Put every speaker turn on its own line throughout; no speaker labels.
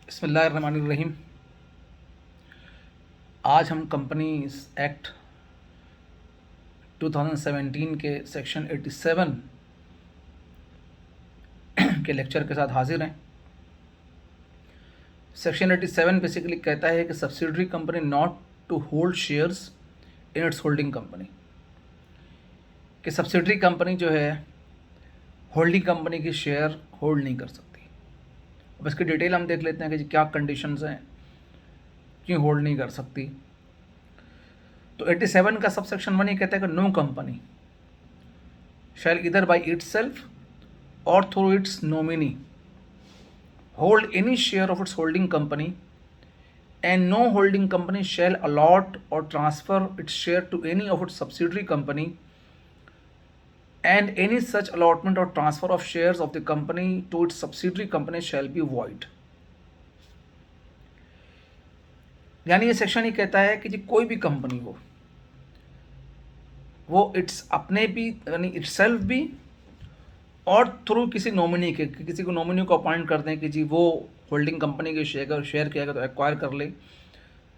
बिस्मिल्लाहिर्रहमानिर्रहीम। आज हम कंपनीज एक्ट 2017 के सेक्शन 87 के लेक्चर के साथ हाजिर हैं। सेक्शन 87 बेसिकली कहता है कि subsidiary company not to hold shares in its holding company, कि सब्सिडरी कंपनी जो है होल्डिंग कंपनी की शेयर होल्ड नहीं कर सकती। अब इसकी डिटेल हम देख लेते हैं कि क्या कंडीशंस हैं, क्यों होल्ड नहीं कर सकती। तो 87 का सबसेक्शन 1 ये कहता है कि नो कंपनी शैल इधर by itself or through its nominee hold any share of its holding company, and no holding company shall allot or transfer its share to any of its subsidiary company, and any such allotment or transfer of shares of the company to its subsidiary company shall be void। यानी ये section ही कहता है कि जी कोई भी company हो, वो it's अपने भी यानी इटसेल्फ भी और थ्रू किसी नॉमिनी के, किसी को नॉमिनी को अपॉइंट कर दें कि जी वो होल्डिंग कंपनी के शेयर किया तो एक्वायर कर ले,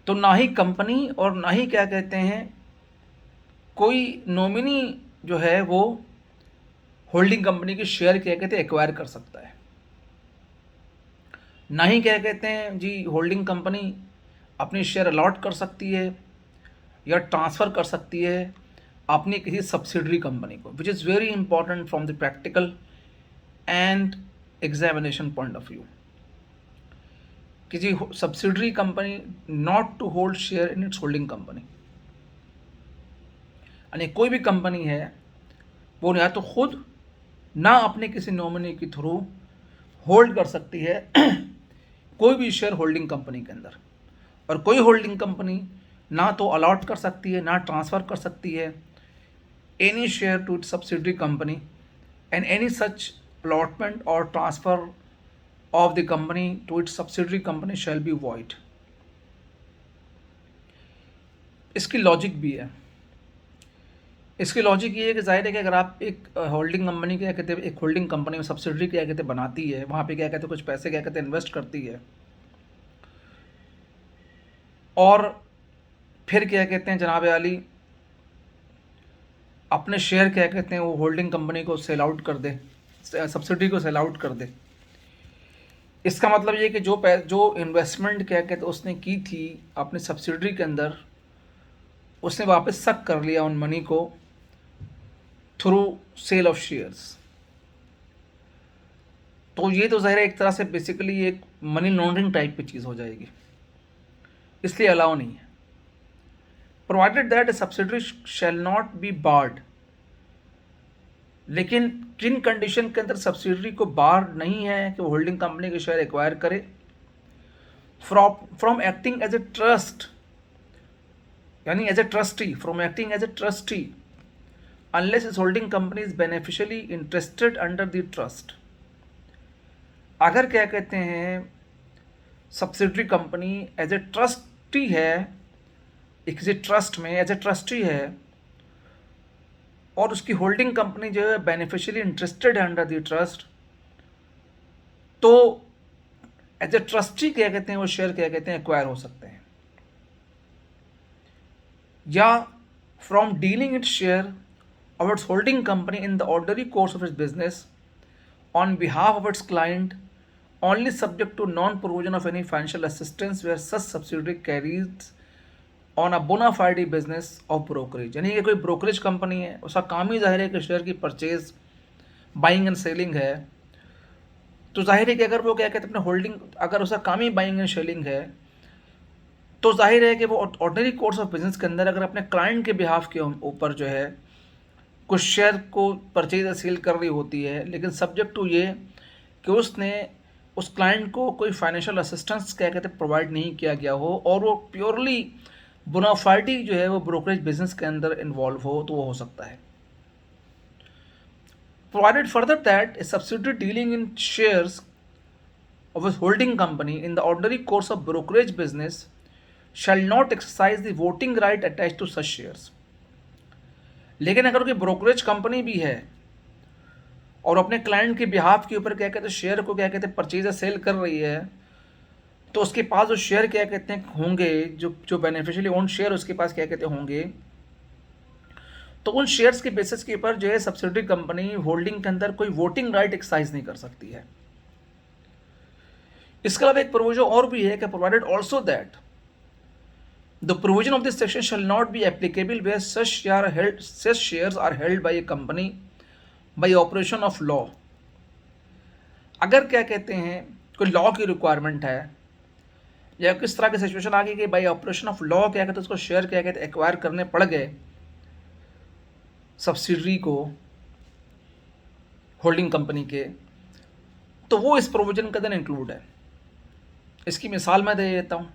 तो ना ही कंपनी और ना ही क्या कहते हैं कोई नॉमिनी जो है वो होल्डिंग कंपनी के शेयर क्या कहते हैं एक्वायर कर सकता है। ना ही क्या कहते हैं जी होल्डिंग कंपनी अपनी शेयर अलॉट कर सकती है या ट्रांसफ़र कर सकती है अपनी किसी सब्सिडरी कंपनी को, which is very important from the practical and examination point of view, कि जी subsidiary company not to hold share in its holding company, यानी कोई भी कंपनी है वो या तो खुद ना अपने किसी नॉमिनी के थ्रू होल्ड कर सकती है कोई भी शेयर होल्डिंग कंपनी के अंदर, और कोई होल्डिंग कंपनी ना तो अलॉट कर सकती है ना ट्रांसफ़र कर सकती है any share to its subsidiary company, and any such allotment or transfer of the company to its subsidiary company shall be void। इसकी लॉजिक भी है। इसकी लॉजिक ये है कि जाहिर है कि अगर आप एक होल्डिंग कंपनी क्या कहते हैं, एक होल्डिंग कंपनी में सब्सिडरी क्या कहते हैं बनाती है, वहाँ पे क्या कहते हैं कुछ पैसे क्या कहते हैं इन्वेस्ट करती है, और फिर क्या कहते हैं जनाब आली अपने शेयर क्या कहते हैं वो होल्डिंग कंपनी को सेल आउट कर दे, सब्सिडी को सेल आउट कर दे। इसका मतलब ये कि जो इन्वेस्टमेंट क्या कहते हैं उसने की थी अपने सब्सिडरी के अंदर, उसने वापस सक कर लिया उन मनी को थ्रू सेल ऑफ शेयर्स। तो ये तो ज़ाहिर है एक तरह से बेसिकली एक मनी लॉन्ड्रिंग टाइप की चीज़ हो जाएगी, इसलिए अलाउ नहीं है। Provided that a subsidiary shall not be barred, लेकिन किन कंडीशन के अंदर सब्सिडरी को बार नहीं है कि वो होल्डिंग कंपनी के शेयर एक्वायर करे, from acting as a trust, यानी as a trustee, from acting as a trustee unless is holding company is beneficially interested under the trust. अगर क्या कहते हैं subsidiary company as a trustee है, किसी trust में as a trustee है, और उसकी होल्डिंग कंपनी जो है बेनिफिशियली इंटरेस्टेड है अंडर द ट्रस्ट, तो एज ए ट्रस्टी क्या कहते हैं वो शेयर क्या कहते हैं एक्वायर हो सकते हैं। या from dealing its share of its holding company in the ordinary course of its business on behalf of its client only subject to non-provision of any financial assistance where such subsidiary carries on a bona fide business of brokerage। यानी कि कोई brokerage company है, उसका काम ही जाहिर है कि share की परचेज बाइंग एंड सेलिंग है, तो जाहिर है कि अगर वो क्या कहते हैं अपने होल्डिंग, अगर उसका काम ही बाइंग एंड सेलिंग है, तो जाहिर है कि वो ऑर्डिनरी कोर्स ऑफ बिजनेस के अंदर अगर अपने क्लाइंट के बिहाफ के ऊपर जो है कुछ शेयर को परचेज या सेल कर रही होती है, लेकिन सब्जेक्ट टू ये कि उसने उस क्लाइंट को कोई फाइनेंशियल असिस्टेंस क्या कहते हैं प्रोवाइड नहीं किया गया हो, और वो प्योरली बोनाफाइडी जो है वो ब्रोकरेज बिजनेस के अंदर इन्वॉल्व हो, तो वो हो सकता है। Provided further that a subsidiary dealing in shares of a holding company in the ordinary course of brokerage business shall not exercise the voting right attach to such shares. लेकिन अगर कोई ब्रोकरेज कंपनी भी है और अपने client के behalf के ऊपर क्या कहते हैं शेयर को क्या कहते हैं परचेज या सेल कर रही है, तो उसके पास जो शेयर क्या कहते हैं होंगे, जो जो बेनिफिशियली ओन शेयर उसके पास क्या कहते होंगे, तो उन शेयर्स के बेसिस के ऊपर जो है सब्सिडरी कंपनी होल्डिंग के अंदर कोई वोटिंग राइट एक्सरसाइज नहीं कर सकती है। इसके अलावा एक प्रोविजन और भी है कि provided also that the provision of this section shall not be applicable where such shares are held by a company by operation of law। अगर क्या कहते हैं कोई लॉ की रिक्वायरमेंट है या किस तरह की सिचुएशन आ गई कि बाई ऑपरेशन ऑफ लॉ क्या कहते हैं उसको शेयर क्या कहते हैं एक्वायर करने पड़ गए सब्सिडरी को होल्डिंग कंपनी के, तो वो इस प्रोविजन के अंदर इंक्लूड है। इसकी मिसाल मैं दे देता हूँ।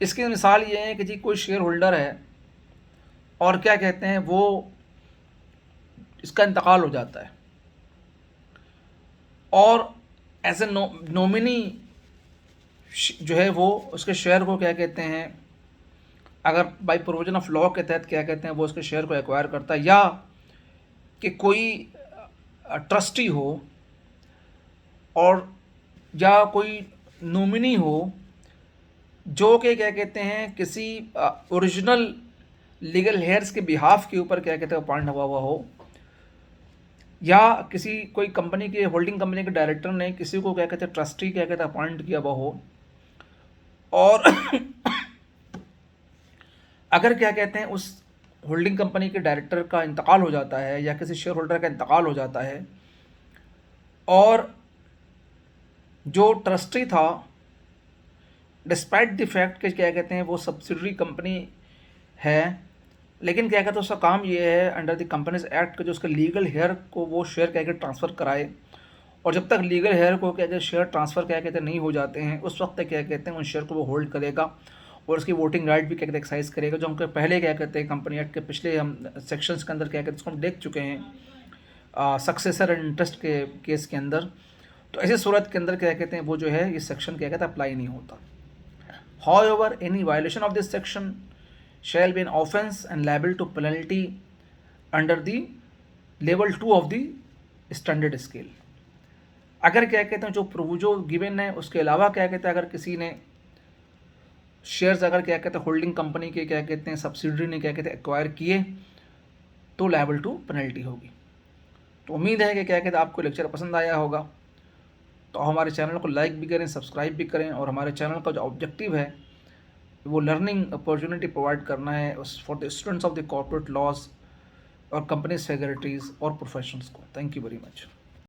इसकी मिसाल ये है कि जी कोई शेयर होल्डर है और क्या कहते हैं वो इसका इंतकाल हो जाता है और एज ए नॉमिनी जो है वो उसके शेयर को क्या कहते हैं अगर बाई प्रोविजन ऑफ लॉ के तहत क्या कहते हैं वो उसके शेयर को एक्वायर करता है, या कि कोई ट्रस्टी हो और या कोई नॉमिनी हो जो कि क्या कहते हैं किसी ओरिजिनल लीगल हेयर्स के बिहाफ के ऊपर क्या कहते हैं अपॉइंट हुआ हो, या किसी कोई कंपनी के होल्डिंग कंपनी के डायरेक्टर ने किसी को क्या कहते हैं ट्रस्टी क्या कहते हैं अपॉइंट किया हुआ हो, और अगर क्या कहते हैं उस होल्डिंग कंपनी के डायरेक्टर का इंतकाल हो जाता है या किसी शेयर होल्डर का इंतकाल हो जाता है और जो ट्रस्टी था डिस्पाइट द फैक्ट कि क्या कहते हैं वो सब्सिडरी कंपनी है, लेकिन क्या कहते हैं उसका काम ये है अंडर द कंपनीज एक्ट के जो उसके लीगल हेयर को वो शेयर क्या कहते ट्रांसफ़र कराए, और जब तक लीगल हेयर को क्या कहते शेयर ट्रांसफ़र क्या कहते नहीं हो जाते हैं उस वक्त तक क्या कहते हैं उन शेयर को वो होल्ड करेगा और उसकी वोटिंग राइट भी क्या कहते हैं एक्सरसाइज करेगा। जो हमको पहले क्या कहते हैं कंपनी एक्ट के पिछले हम सेक्शंस के अंदर क्या कहते हैं उसको हम देख चुके हैं सक्सेसर एंड इंटरेस्ट के केस के अंदर। तो ऐसी सूरत के अंदर क्या कहते हैं वो जो है ये सेक्शन क्या कहते हैं अप्लाई नहीं होता। However, any violation of this section shall be an offence and liable to penalty under the level 2 of the standard scale। अगर क्या कहते हैं जो प्रोविजो गिवन है उसके अलावा क्या कहते हैं अगर किसी ने शेयर्स अगर क्या कहते हैं होल्डिंग कंपनी के क्या कहते हैं सब्सिडरी ने क्या कहते हैं एक्वायर किए तो लायबल टू पेनल्टी होगी। तो उम्मीद है कि क्या कहते हैं आपको लेक्चर पसंद आया होगा, तो हमारे चैनल को लाइक भी करें, सब्सक्राइब भी करें, और हमारे चैनल का जो ऑब्जेक्टिव है वो लर्निंग अपॉर्चुनिटी प्रोवाइड करना है for the students of the corporate laws और कंपनी सेक्रेटरीज और प्रोफेशनल्स को। Thank you very much.